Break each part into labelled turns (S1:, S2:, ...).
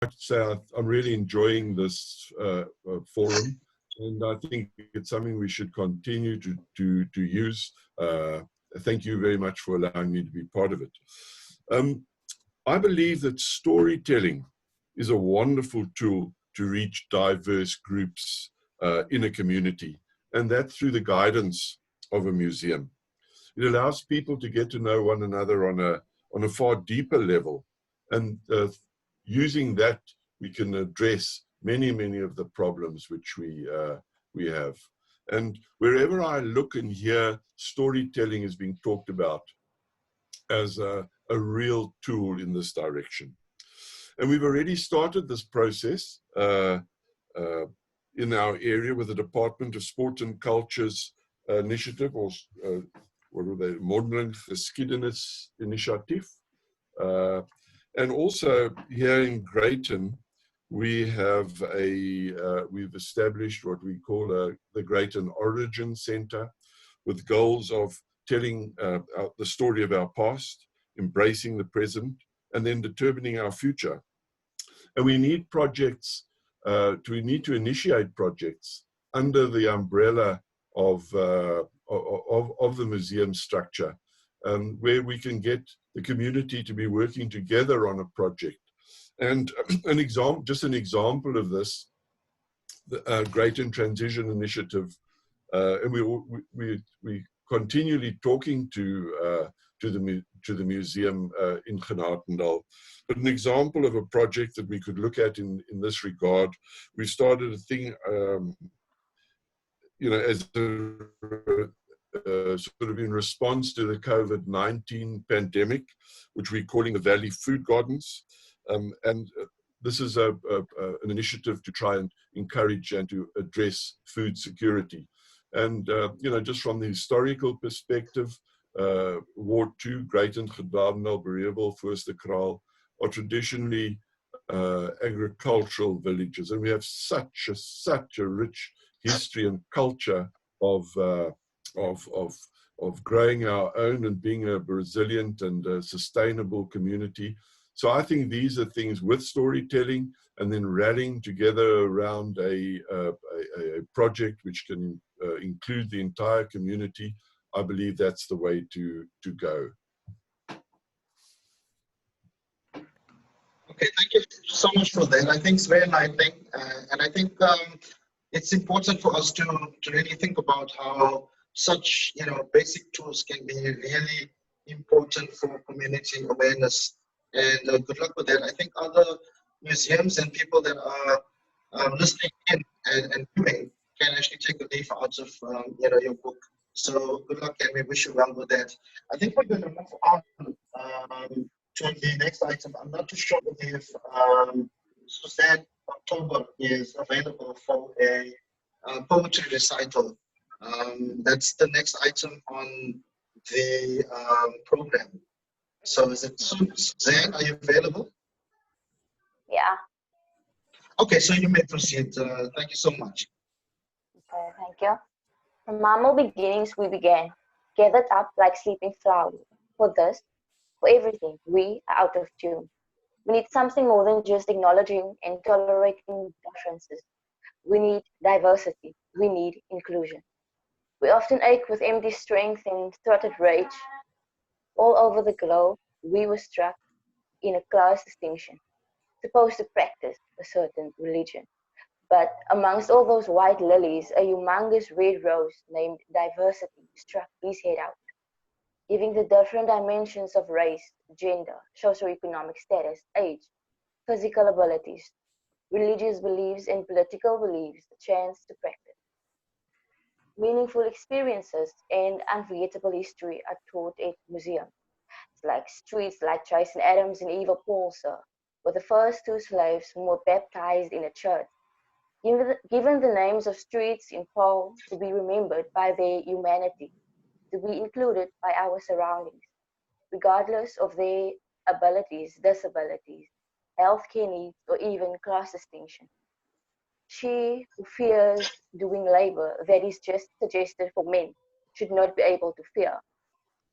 S1: to say I'm really enjoying this forum, and I think it's something we should continue to use. Thank you very much for allowing me to be part of it. I believe that storytelling is a wonderful tool to reach diverse groups in a community, and that through the guidance of a museum. It allows people to get to know one another on a far deeper level, and using that, we can address many of the problems which we have. And wherever I look and hear, storytelling is being talked about as a real tool in this direction. And we've already started this process in our area with the Department of Sport and Culture's initiative, or what are they, Mondeling Geskiedenis Initiative. And also here in Greyton, we've established what we call the Greyton Origin Center, with goals of telling the story of our past, embracing the present, and then determining our future. And we need projects, we need to initiate projects under the umbrella of the museum structure, where we can get the community to be working together on a project. And just an example of this, the Greyton Transition Initiative, and we continually talking to the museum in Genadendal. But an example of a project that we could look at in this regard, we started a thing, as sort of in response to the COVID-19 pandemic, which we're calling the Valley Food Gardens. And this is an initiative to try and encourage and to address food security. And, just from the historical perspective, Ward 2, Greyton, Genadendal, Bereewil, Voorsterkraal are traditionally agricultural villages. And we have such a rich history and culture of growing our own and being a resilient and sustainable community. So I think these are things with storytelling and then rallying together around a project which can include the entire community. I believe that's the way to go.
S2: Okay, thank you so much for that. I think, Sven, it's important for us to really think about how such basic tools can be really important for community awareness. And good luck with that. I think other museums and people that are listening in and viewing can actually take a leaf out of your book. So good luck, and we wish you well with that. I think we're going to move on to the next item. I'm not too sure if Suzanne October is available for a poetry recital. That's the next item on the program. So is it Suzanne? Are you available?
S3: Yeah.
S2: Okay, so you may proceed. Thank you so much.
S3: Okay, thank you. From humble beginnings we began, gathered up like sleeping flowers. For this, for everything, we are out of tune. We need something more than just acknowledging and tolerating differences. We need diversity. We need inclusion. We often ache with empty strength and thwarted rage. All over the globe, we were struck in a class distinction, supposed to practice a certain religion. But amongst all those white lilies, a humongous red rose named diversity struck his head out, giving the different dimensions of race, gender, socioeconomic status, age, physical abilities, religious beliefs, and political beliefs the chance to practice. Meaningful experiences and unforgettable history are taught at museums. It's like streets like Jason Adams and Eva Paulser were the first two slaves who were baptized in a church. Given the names of streets in Paul to be remembered by their humanity, to be included by our surroundings, regardless of their abilities, disabilities, healthcare needs, or even class distinction. She who fears doing labor that is just suggested for men should not be able to fear.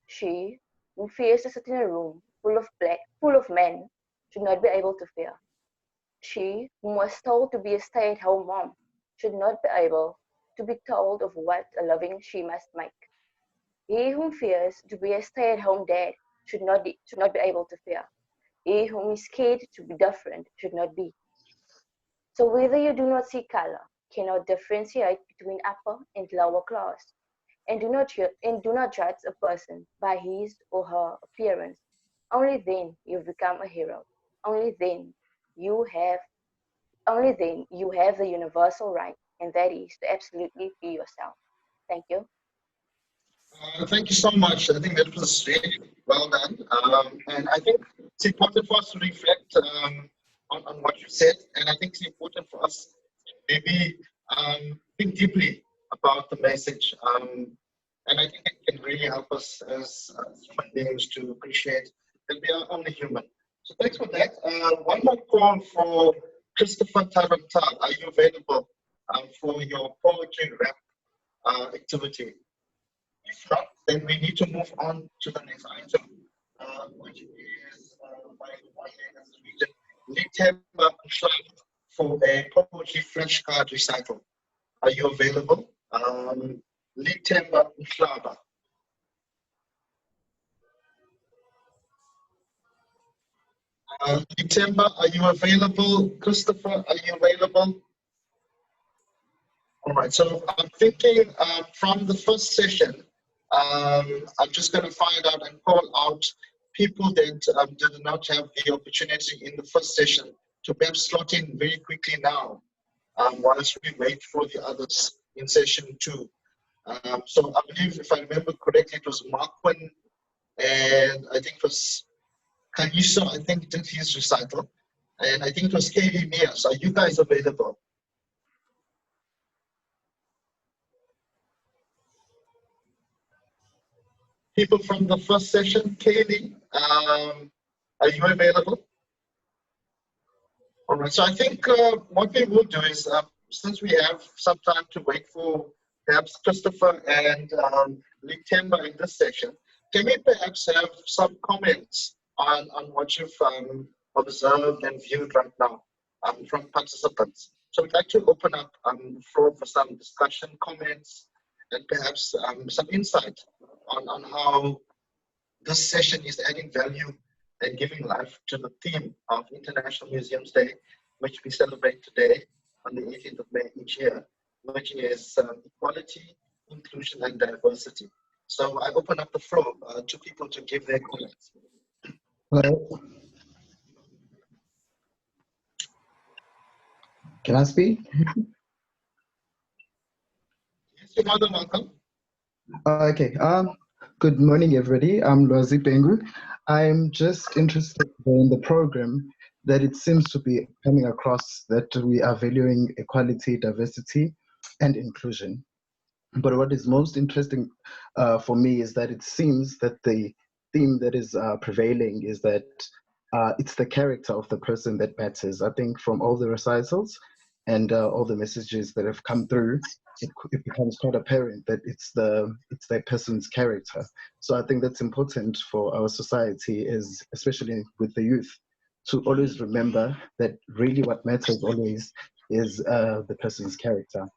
S3: She who fears to sit in a room full of men should not be able to fear. She, who was told to be a stay-at-home mom, should not be able to be told of what a living she must make. He whom fears to be a stay-at-home dad should not be able to fear. He whom is scared to be different should not be. So whether you do not see color, cannot differentiate between upper and lower class, and do not judge a person by his or her appearance, only then you become a hero. Only then you have only then you have the universal right, and that is to absolutely be yourself. Thank you.
S2: Thank you so much. I think that was really well done. And I think it's important for us to reflect on what you said. And I think it's important for us to maybe think deeply about the message. And I think it can really help us as human beings to appreciate that we are only human. So thanks for that. One more call for Christopher Tarantal. Are you available for your poetry rap activity? If not, then we need to move on to the next item, which is by the region, Litemba Mhlaba for a poetry flashcard recital. Are you available? Litemba Mhlaba. Litemba, are you available? Christopher, are you available? All right, so I'm thinking from the first session, I'm just going to find out and call out people that did not have the opportunity in the first session to perhaps slot in very quickly now, whilst we wait for the others in session 2. So I believe, if I remember correctly, it was Marquin and I think it was Kaniso, I think did his recital. And I think it was KV Mias. Are you guys available? People from the first session, Kaylee, are you available? All right, so I think what we will do is, since we have some time to wait for perhaps Christopher and Litemba in this session, can we perhaps have some comments on what you've observed and viewed right now from participants? So we'd like to open up the floor for some discussion, comments, and perhaps some insight on how this session is adding value and giving life to the theme of International Museums Day, which we celebrate today on the 18th of May each year, which is equality, inclusion, and diversity. So I open up the floor to people to give their comments.
S4: Hello. Can I speak?
S2: Yes, you're more than welcome.
S4: Okay. Good morning, everybody. I'm Lozi Pengu. I'm just interested in the program that it seems to be coming across that we are valuing equality, diversity, and inclusion. But what is most interesting for me is that it seems that the theme that is prevailing is that it's the character of the person that matters. I think from all the recitals and all the messages that have come through, it becomes quite apparent that it's that person's character. So I think that's important for our society, especially with the youth, to always remember that really what matters always is the person's character.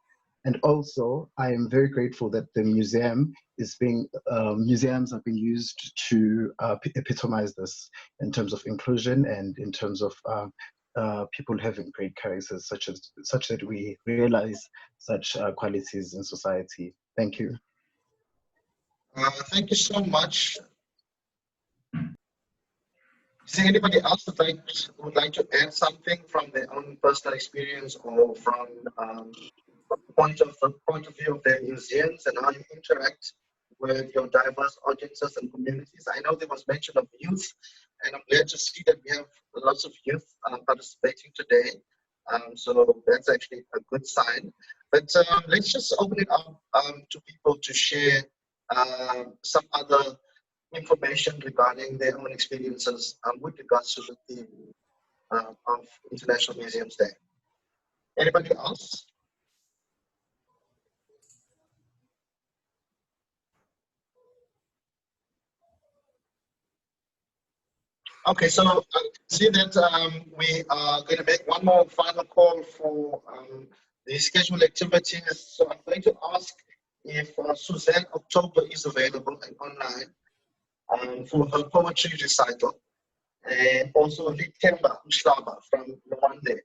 S4: And also, I am very grateful that the museum is museums are being used to epitomize this in terms of inclusion and in terms of people having great characters, such that we realize such qualities in society. Thank you.
S2: Thank you so much. Is there anybody else that would like to add something from their own personal experience or from the point of view of their museums and how you interact with your diverse audiences and communities? I know there was mention of youth, and I'm glad to see that we have lots of youth participating today. So that's actually a good sign. But let's just open it up to people to share some other information regarding their own experiences with regards to the theme of International Museums Day. Anybody else? Okay, so I see that we are going to make one more final call for the scheduled activities. So I'm going to ask if Suzanne October is available and online for her poetry recital, and also Litemba Ushlaba from Rwanda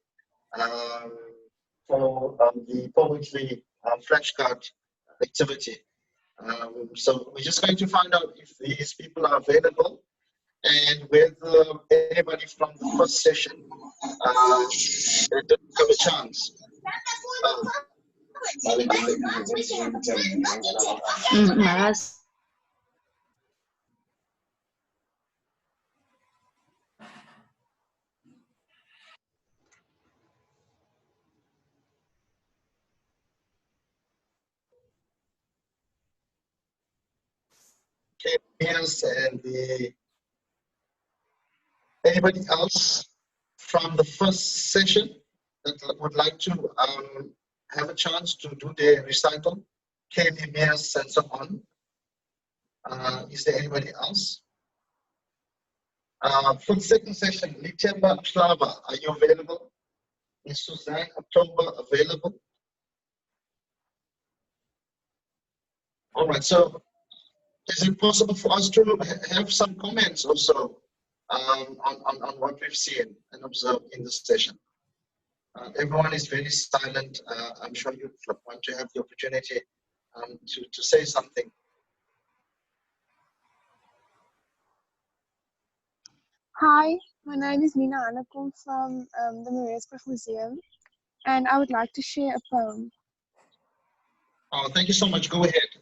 S2: for the poetry flashcard activity. So we're just going to find out if these people are available and whether anybody from the first session didn't have a chance. Okay, yes, and anybody else from the first session that would like to have a chance to do their recital? Kelly, Mias, and so on. Is there anybody else? For the second session, Litemba Slava, are you available? Is Suzanne October available? All right, so is it possible for us to have some comments also on what we've seen and observed in this session? Everyone is very silent. I'm sure you want to have the opportunity to say something.
S5: Hi, my name is Nina Annakom from the Mariesburg Museum, and I would like to share a poem.
S2: Oh, thank you so much. Go ahead.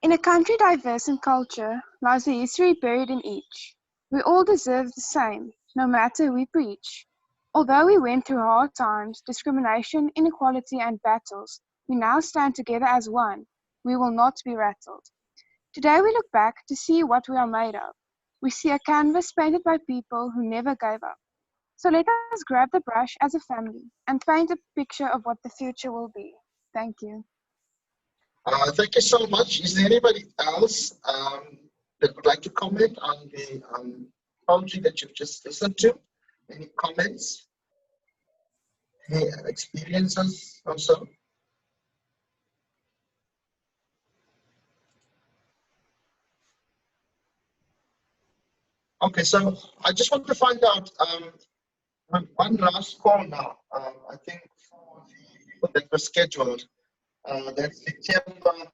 S5: In a country diverse in culture lies the history buried in each. We all deserve the same, no matter who we preach. Although we went through hard times, discrimination, inequality, and battles, we now stand together as one. We will not be rattled. Today we look back to see what we are made of. We see a canvas painted by people who never gave up. So let us grab the brush as a family and paint a picture of what the future will be. Thank you.
S2: Thank you so much. Is there anybody else that would like to comment on the poetry that you've just listened to? Any comments? Any experiences also? Okay, so I just want to find out one last call now. I think for the people that were scheduled, that's September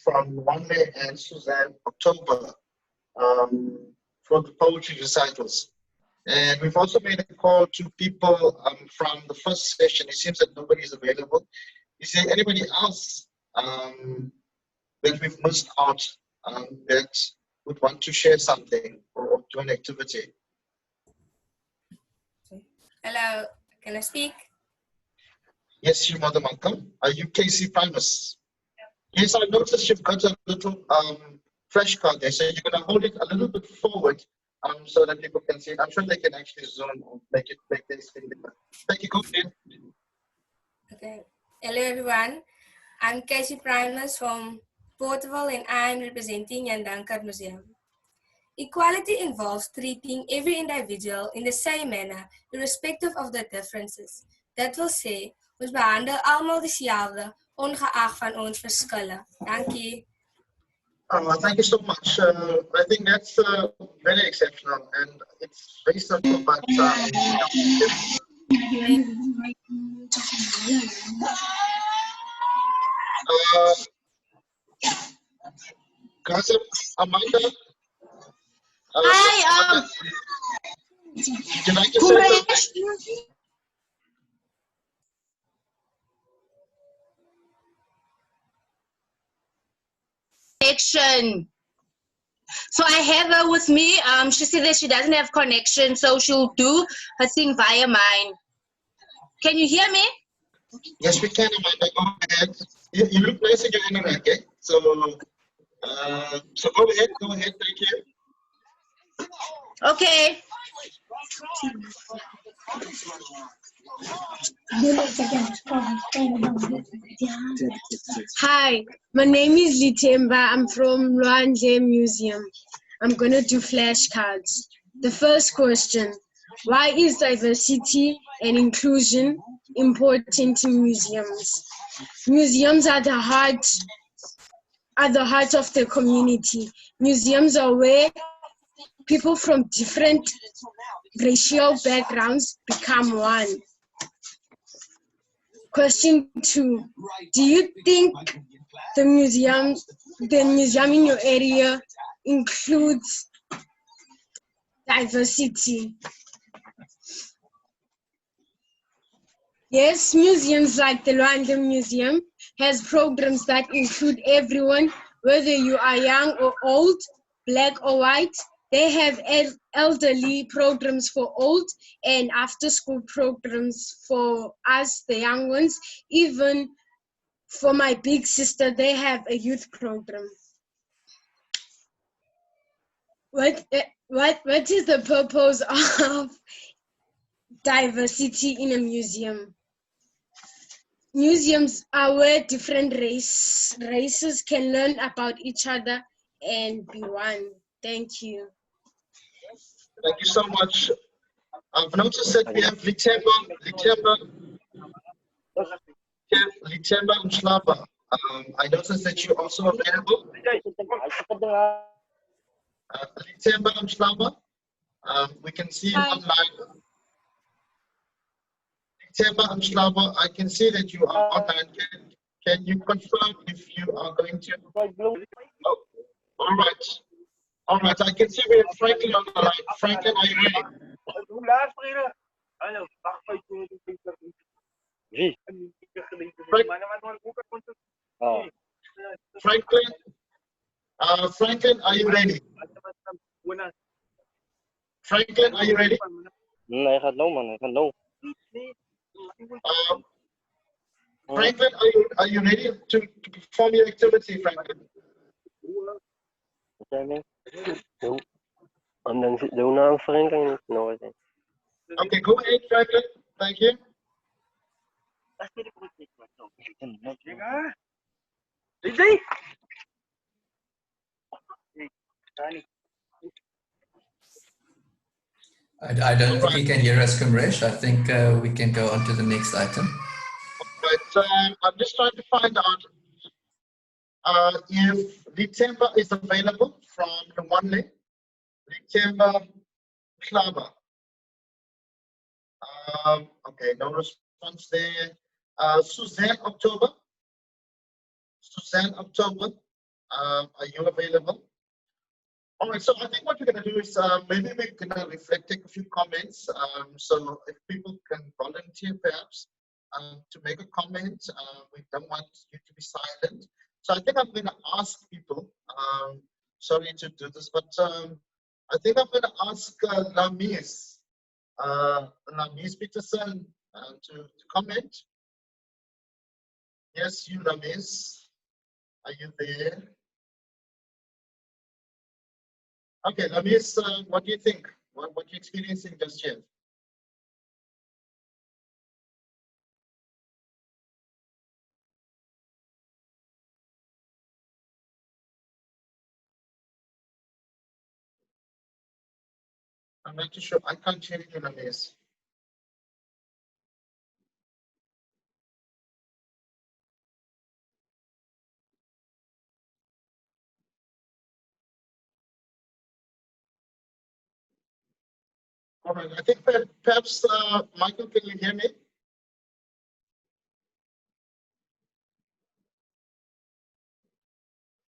S2: from Wanle and Suzanne October for the poetry recitals. And we've also made a call to people from the first session. It seems that nobody is available. Is there anybody else that we've missed out that would want to share something or do an activity?
S6: Hello, can I speak?
S2: Yes, you're more than welcome. Are you Casey Primus? Yes, I noticed you've got a little flashcard there, so you're going to hold it a little bit forward so that people can see it. I'm sure they can actually zoom or make this thing bigger. Thank you, go ahead.
S6: Okay. Hello everyone, I'm Casey Primus from Portugal and I'm representing Yandankar Museum. Equality involves treating every individual in the same manner, irrespective of their differences. Dat wil sê, ons behandel almal dieselfde, ongeag van ons verskille. Dankie.
S2: Thank you so much. I think that's very exceptional and it's very simple, but Kassim, Amanda.
S7: Hi,
S2: would you like to say something?
S7: connection. So I have her with me. She said that she doesn't have connection, so she'll do her thing via mine. Can you hear me?
S2: Yes, we can, Amanda. Go ahead. You look nice in your internet, okay? So go ahead. Thank you.
S7: Okay. Hi, my name is Litemba. I'm from Luanje Museum. I'm going to do flashcards. The first question, why is diversity and inclusion important in museums? Museums are the heart of the community. Museums are where people from different racial backgrounds become one. Question 2, do you think the museum in your area includes diversity? Yes, museums like the Rwanda Museum has programs that include everyone, whether you are young or old, black or white. They have elderly programs for old and after-school programs for us, the young ones. Even for my big sister, they have a youth program. What is the purpose of diversity in a museum? Museums are where different races can learn about each other and be one. Thank you.
S2: Thank you so much. I've noticed that we have Litemba Mhlaba. I noticed that you're also available. Litemba Mhlaba, we can see you online. Litemba Mhlaba, I can see that you are online. Can you confirm if you are going to? Oh, all right. All right, I can see we have Franklin on the line. Franklin, are you ready? Franklin, Franklin, are you ready? Franklin, are you ready? Franklin, are you ready to perform your activity, Franklin? Okay, go ahead, Franklin. Thank you.
S8: I don't think you can hear us, Kumresh. I think we can go on to the next item.
S2: Right, I'm just trying to find out if Litemba is available from the one link. Litemba Mhlaba. Okay, no response there. Suzanne October. Suzanne October, are you available? All right, so I think what we're going to do is maybe we're going to take a few comments. So if people can volunteer perhaps to make a comment, we don't want you to be silent. So I think I'm going to ask people, sorry to do this, but I think I'm going to ask Lamis Peterson to comment. Yes, you Lamis, are you there? Okay, Lamis, what do you think? What you're experiencing just yet? I'm not too sure. I can't hear you, Lamis. All right, I think perhaps, Michael, can you hear me?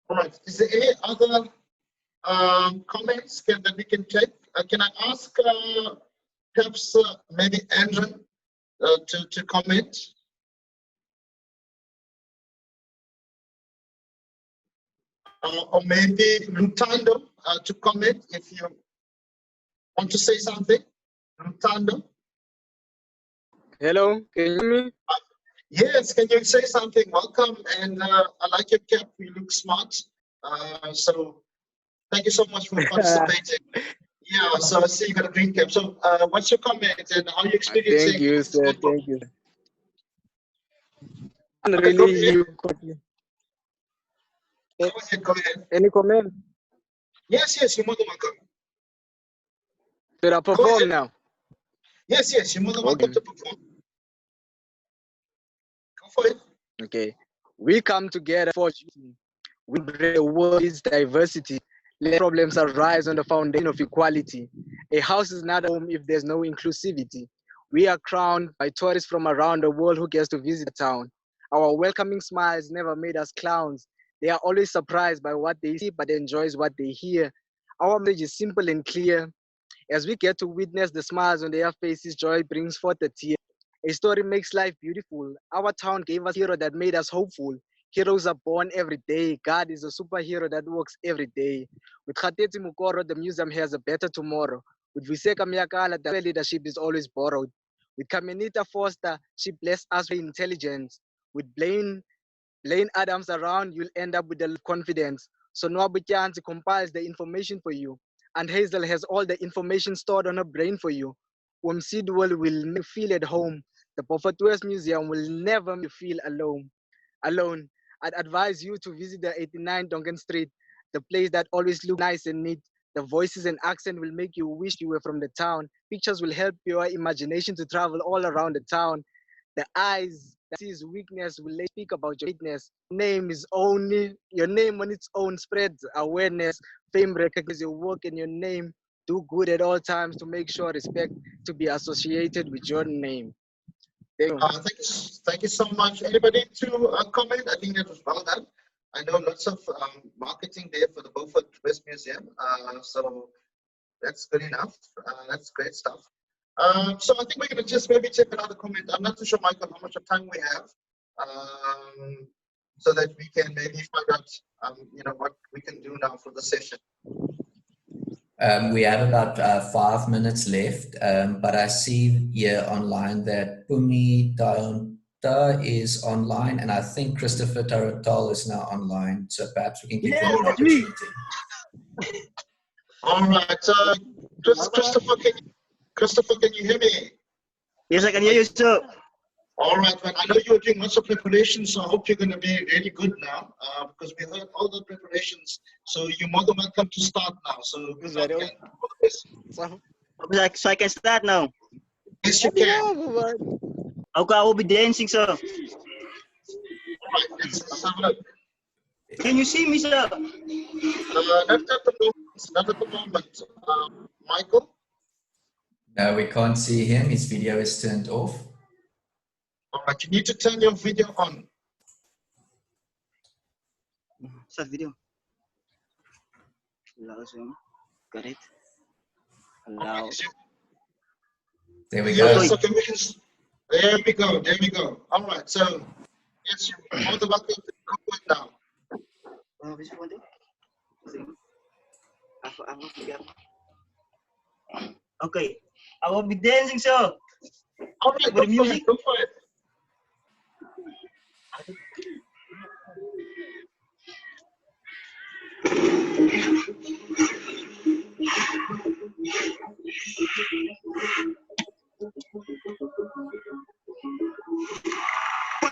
S2: All right, is there any other comments that we can take? Can I ask perhaps maybe Andrew to comment? Or maybe Lutando to comment if you want to say something. Lutando?
S9: Hello, can you hear me?
S2: Yes, can you say something? Welcome, and I like your cap. You look smart. So thank you so much for participating. Yeah, so I see you got a green cap. So what's your comment and how are you experiencing?
S9: Thank you, sir. Thank you.
S2: Okay,
S9: Really,
S2: go ahead.
S9: you
S2: Go ahead.
S9: any comment?
S2: Yes, you're more than welcome.
S9: Should I
S2: Go
S9: perform
S2: ahead.
S9: now?
S2: Yes, you're more than welcome
S9: Okay.
S2: to perform. Go for it.
S9: Okay. We come together for duty. We break the world's diversity. Let problems arise on the foundation of equality. A house is not a home if there's no inclusivity. We are crowned by tourists from around the world who gets to visit the town. Our welcoming smiles never made us clowns. They are always surprised by what they see, but enjoys what they hear. Our message is simple and clear. As we get to witness the smiles on their faces, joy brings forth a tear. A story makes life beautiful. Our town gave us a hero that made us hopeful. Heroes are born every day. God is a superhero that works every day. With Khateti Mukoro, the museum has a better tomorrow. With Viseka Miyakala, the leadership is always borrowed. With Kamenita Foster, she blessed us with intelligence. With Blaine Adams around, you'll end up with the confidence. So Nwabu Kyanzi compiles the information for you. And Hazel has all the information stored on her brain for you. Sidwell will make you feel at home. The Beaufort West Museum will never make you feel alone. I'd advise you to visit the 89 Duncan Street, the place that always looks nice and neat. The voices and accent will make you wish you were from the town. Pictures will help your imagination to travel all around the town. The eyes that sees weakness will speak about your weakness. Your name on its own spreads awareness. Fame recognizes your work and your name. Do good at all times to make sure respect to be associated with your name.
S2: Thank you so much. Anybody to comment? I think that was well done. I know lots of marketing there for the Beaufort West Museum, so that's good enough. That's great stuff. So I think we're going to just maybe check another comment. I'm not too sure, Michael, how much of time we have, so that we can maybe find out, what we can do now for the session.
S8: We have about 5 minutes left, but I see here online that Pumi Taonta is online, and I think Christopher Tarotal is now online, so perhaps we can give them an opportunity.
S2: All right, Christopher, can you hear me?
S10: Yes, I can hear you, sir.
S2: All right, man. I know you're doing lots of preparations, so I hope you're going to be really good now, because we heard all the preparations. So you're more than welcome to start now. So good luck and all the best.
S10: So I can start now?
S2: Yes, you can.
S10: Okay, I will be dancing, sir.
S2: All right, let's have a look.
S10: Can you see me, sir?
S2: Not at the moment. Michael?
S8: No, we can't see him. His video is turned off.
S2: All right, you need to turn your video on.
S10: Start video. Got it. Allow.
S8: There we
S2: go.
S8: go.
S2: There we go. All right, so yes, you're more than welcome to go now.
S10: Okay, I will be dancing, sir.
S2: All right, go for it.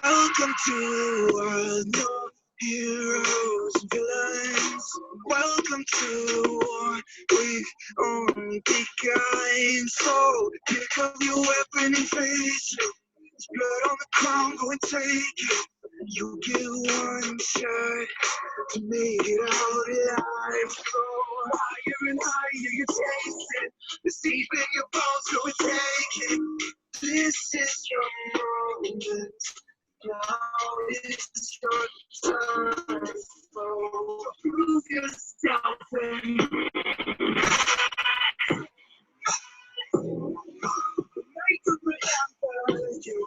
S11: Welcome to the world, no heroes and villains. Welcome to the war we've only begun. So pick up your weapon and face it. There's blood on the ground, go and take it. You get one shot to make it out alive. Go higher and higher, you taste it. It's deep in your bones, go and take it. This is your moment. Now is your time. So prove yourself and make them remember you.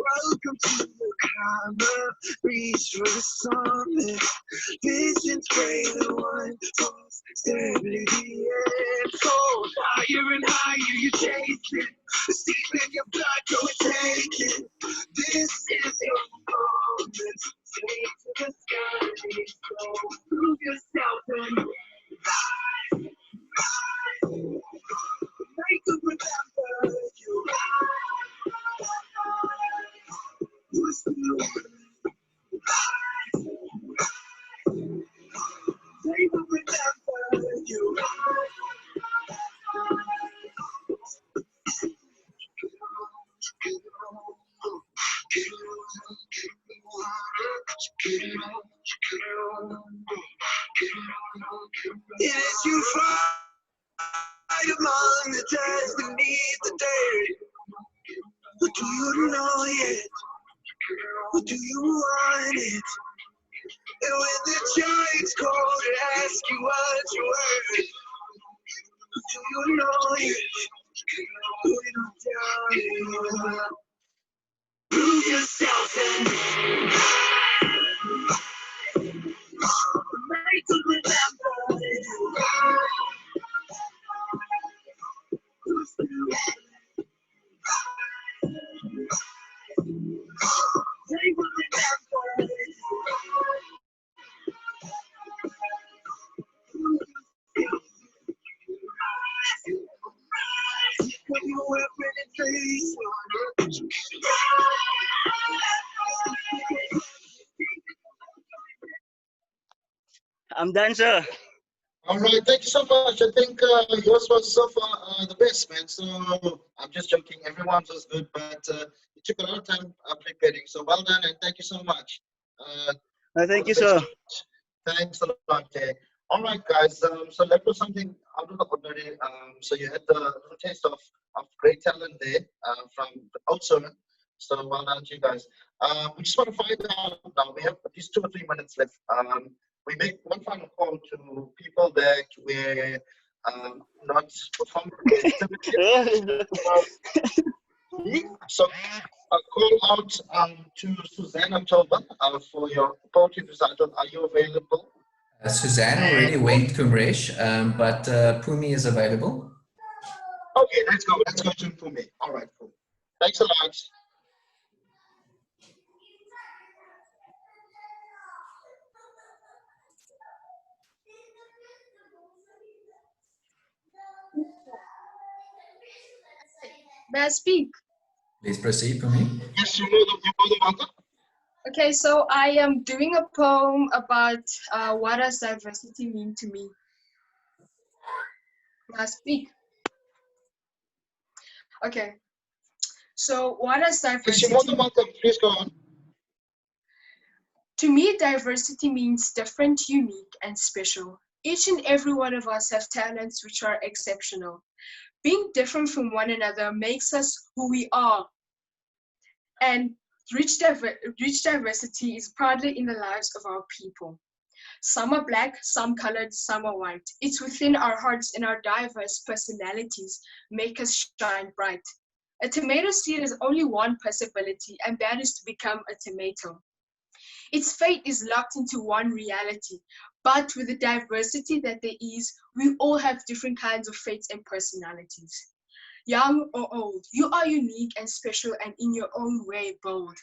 S11: Welcome to the climber, reach for the summit. Visions pray the one who's stability and soul. Higher and higher you taste it. It's deep in your blood, go and take it. This is your moment. Take to the sky, so prove yourself and They will remember you. Yes, you fight among the dead beneath the dirt. But do you know it? Or do you want it? And when the giants call to ask you what you're worth, do you know it? We don't doubt it. Prove yourself and make them remember you. They will remember you. When you were in face.
S10: I'm done, sir.
S2: All right, thank you so much. I think yours was so far the best, man. So I'm just joking. Everyone's was good, but it took a lot of time preparing. So well done, and thank you so much.
S10: Thank you, sir.
S2: Thanks a lot. Okay. All right, guys. So that was something out of the ordinary. So you had the little taste of great talent there from also. So well done to you guys. We just want to find out now. We have at least 2 or 3 minutes left. We make one final call to people that were not performing. So a call out to Suzanne October for your poetry recital. Are you available?
S8: Suzanne already went, Kumresh, but Pumi is available.
S2: Okay, let's go. Let's go to Pumi. All right, cool. Thanks a lot.
S5: May I speak?
S8: Please proceed, Pumi.
S2: Yes, you know the matter.
S5: Okay, so I am doing a poem about what does diversity mean to me. May I speak? Okay, so what does diversity mean?
S2: Please go on.
S5: To me, diversity means different, unique, and special. Each and every one of us have talents which are exceptional. Being different from one another makes us who we are. And rich diversity is proudly in the lives of our people. Some are black, some colored, some are white. It's within our hearts and our diverse personalities make us shine bright. A tomato seed has only one possibility, and that is to become a tomato. Its fate is locked into one reality, but with the diversity that there is, we all have different kinds of fates and personalities. Young or old, you are unique and special and in your own way bold.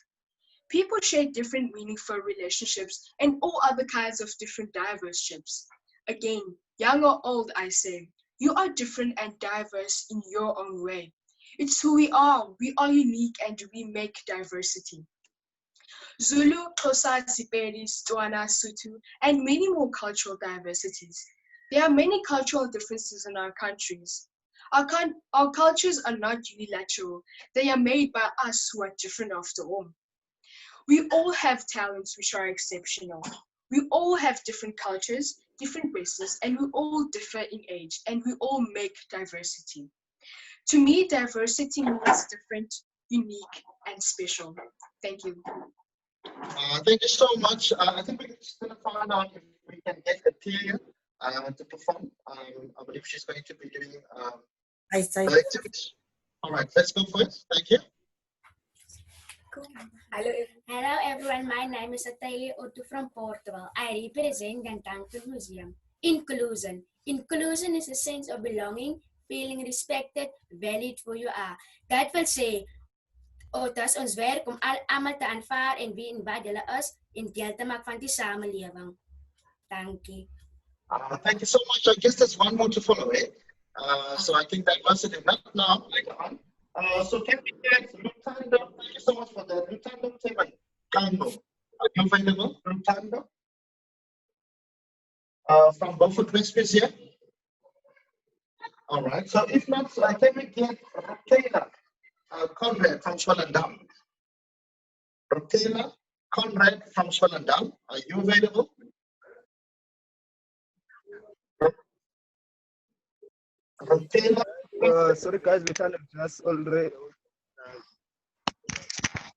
S5: People share different meaningful relationships and all other kinds of different diverse ships. Again, young or old, I say, you are different and diverse in your own way. It's who we are unique and we make diversity. Zulu, Xhosa, Sepedi, Tswana, Sotho, and many more cultural diversities. There are many cultural differences in our countries. Our cultures are not unilateral. They are made by us who are different after all. We all have talents which are exceptional. We all have different cultures, different races, and we all differ in age, and we all make diversity. To me, diversity means different, unique, and special. Thank you.
S2: Thank you so much. I think we're just going to find out if we can get Atilia to perform. I believe she's going to be doing the activities. All right, let's go first. Thank you.
S12: Hello everyone, my name is Atilia Otto from Portugal. I represent Gantanto Museum. Inclusion. Inclusion is a sense of belonging, feeling respected, valued for you are. Dat wil sê, Otas ons werk om almal te aanvaar en wie en wat hulle is en deel te maak van die samelewing. Dankie.
S2: Thank you so much. I guess there's one more to follow, eh? So I think diversity, not now, later on. So can we get Lutando? Thank you so much for that. Lutando Kano. Are you available, Lutando? From Beaufort West Museum? All right. So if not, can we get Rokela Conrad from Swellendam? Rokela Conrad from Swellendam. Are you available? Rokela.
S9: Sorry guys,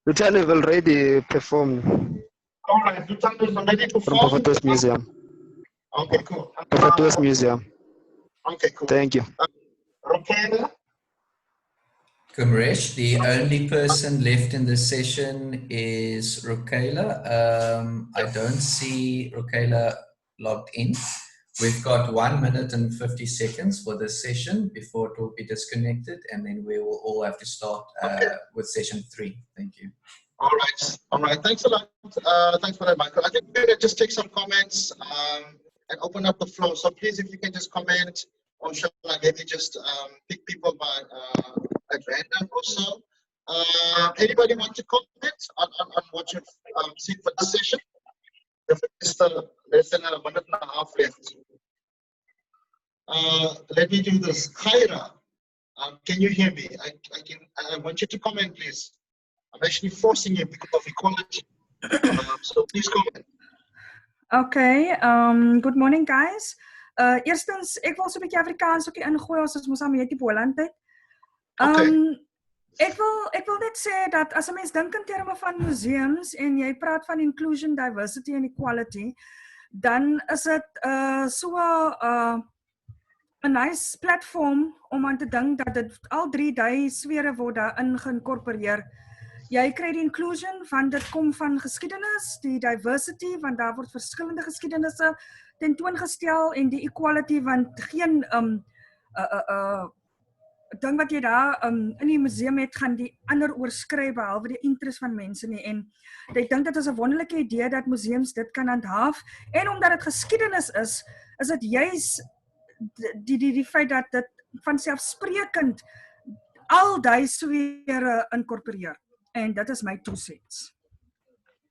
S9: Luciano have already performed
S2: All right, Lutando is already
S9: from
S2: performed.
S9: Beaufort West Museum.
S2: Okay, cool.
S9: Beaufort West Museum.
S2: Okay, cool.
S9: Thank you.
S2: Rokela.
S8: Kumresh, the only person left in the session is Rokela. I don't see Rokela logged in. We've got 1 minute and 50 seconds for this session before it will be disconnected, and then we will all have to start with session 3. Thank you.
S2: All right. All right. Thanks a lot. Thanks for that, Michael. I think we're going to just take some comments and open up the floor. So please, if you can just comment, or shall I maybe just pick people by at random or so. Anybody want to comment on what you've seen for this session? Less than a minute and a half left. Let me do this. Kyra, can you hear me? I want you to comment, please. I'm actually forcing you because of equality. So please comment.
S13: Okay, good morning guys. Eerstens, ek wil so 'n bietjie Afrikaans ook ingooi, ons mos aan hierdie Boland tyd. Ek wil net sê dat as 'n mens dink in terme van museums en jy praat van inclusion, diversity and equality, dan is dit so 'n nice platform om aan te dink dat dit al 3 die sfere word daarin geïnkorporeer. Jy kry die inclusion want dit kom van geskiedenis, die diversity want daar word verskillende geskiedenisse tentoongestel en die equality want geen ding wat jy daar in die museum het gaan die ander oorskry behalwe die interest van mense nie, en ek dink dit is 'n wonderlike idee dat museums dit kan handhaaf, en omdat dit geskiedenis is dit juis die feit dat dit vanselfsprekend al die sfere inkorporeer. And that is my 2 cents.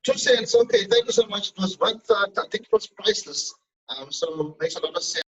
S2: 2 cents, okay. Thank you so much. It was I think it was priceless. So it makes a lot of sense.